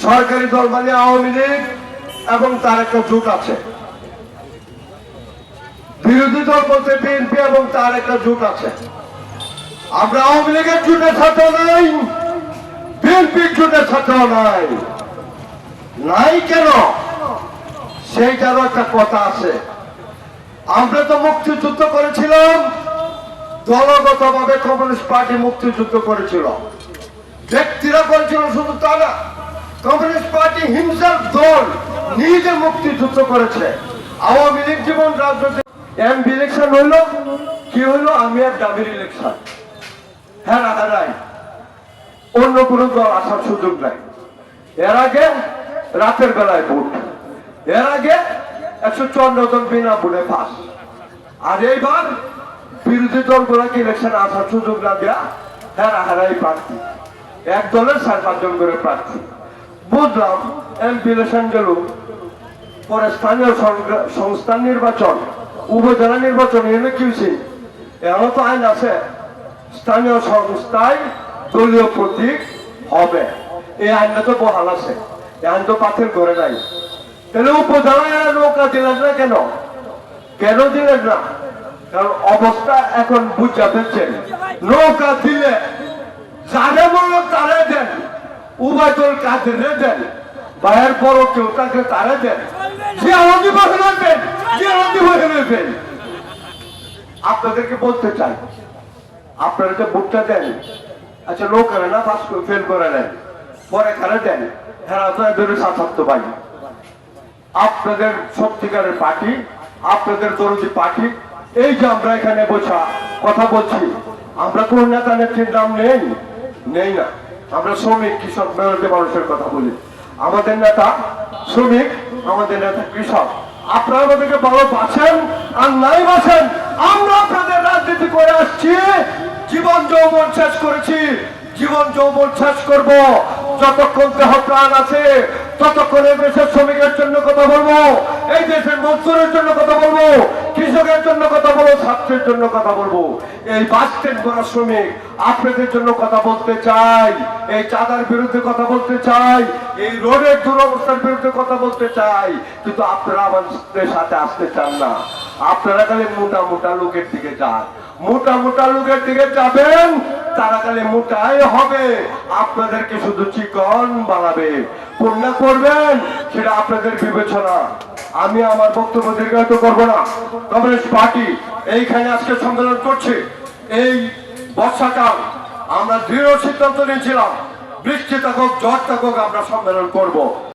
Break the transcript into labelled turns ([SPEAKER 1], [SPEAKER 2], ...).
[SPEAKER 1] সরকারি দল মানে আওয়ামী লীগ এবং তার একটা জোট আছে, বিরোধী দল বলতে বিএনপি এবং তার একটা জোট আছে। আমরা আওয়ামী লীগের জোটের সাথেও নাই, বিএনপির জোটের সাথেও নাই। নাই কেন? সেইটারও একটা কথা আছে। আমরা তো মুক্তিযুদ্ধ করেছিলাম, দলগতভাবে কমিউনিস্ট পার্টি মুক্তিযুদ্ধ করেছিল, ব্যক্তিরা করেছিল শুধু তা না, কমিউনিস্ট পার্টি হিমসেলফ দল নিজে মুক্তিযুদ্ধ করেছে। আওয়ামী লীগ জীবন রাজনৈতিক এমপি ইলেকশন হইল, কি হইল? আমি আর দাবির ইলেকশন, হারাই অন্য কোন দল আসার সুযোগ নাই। এর আগে রাতের বেলায় ভোট, এর আগে 154 জন বিনা ভোটে পাস। আর এইবার বিরোধী দলগুলোকে ইলেকশনে আসার সুযোগ না দেয়া হারাই প্রার্থী, এক দলের 4-5 জন করে প্রার্থী। বুঝলাম এমপি ইলেকশন গেল, পরে স্থানীয় সংস্থার নির্বাচন, উপজেলা নির্বাচন এনে কি হয়েছে? এমন তো আইন আছে, স্থানীয় সংস্থায় দলীয় প্রতীক হবে, এই আইনটা তো বহাল আছে, এই আইন তো বাতিল করে নাই। তাহলে উপজেলায় নৌকা দিলেন না কেন? কেন দিলেন না? কারণ অবস্থা এখন বুঝা ফেলছেন, নৌকা দিলে যারা বললো তারা দেন, উভয় দল কাজে দেন, বাইরের বড় কেউ তাকে তারা দেন, যে আমাদের বসে নেবেন, যে আমাদের বসে নেবেন। আপনাদেরকে বলতে চাই, আপনারা যে ভোটটা দেন, আচ্ছা নৌকারে না পাস ফেল করে নেন, পরে কারে দেন, হ্যাঁ আপনাদের সাথে ভাই, আপনাদের সত্যিকারের পার্টি, আপনাদের দরদি পার্টি। এই যে আমরা এখানে বসা কথা বলছি, আমরা কোন নেতা নেত্রীর নাম নেই না, আমরা শ্রমিক কৃষক মেহনতি মানুষের কথা বলি। আমাদের নেতা শ্রমিক, আমাদের নেতা কৃষক। আপনারা আমাদেরকে ভালোবাসেন আর নাই বাসেন, আমরা আপনাদের রাজনীতি করে আসছি, জীবন যৌবন শেষ করেছি, জীবন যৌবন শেষ করব। যতক্ষণ দেহ প্রাণ আছে ততক্ষণ এই দেশের শ্রমিকের জন্য কথা বলবো, এই দেশের মজদুরের জন্য কথা বলবো, কৃষকের জন্য কথা বলবো, ছাত্রের জন্য কথা বলবো। এই বাস স্ট্যান্ড করা শ্রমিক আপনাদের জন্য কথা বলতে চাই, এই চাঁদার বিরুদ্ধে কথা বলতে চাই, এই রোডের দুরবস্থার বিরুদ্ধে কথা বলতে চাই। কিন্তু আপনারা আমাদের সাথে আসতে চান না, আপনারা খালি মোটা মোটা লোকের দিকে যান, মোটা মোটা লোকের দিকে যাবেন, তারা খালি মোটাই হবে, আপনাদেরকে শুধু চিকন বানাবে। পূর্ণা করবেন সেটা আপনাদের বিবেচনা। আমি আমার বক্তব্য দীর্ঘায়িত করবো না। কমিউনিস্ট পার্টি এইখানে আজকে সম্মেলন করছে, এই বর্ষাকাল আমরা দৃঢ় সিদ্ধান্ত নিয়েছিলাম, বৃষ্টি থাকুক ঝড় থাকুক আমরা সম্মেলন করব।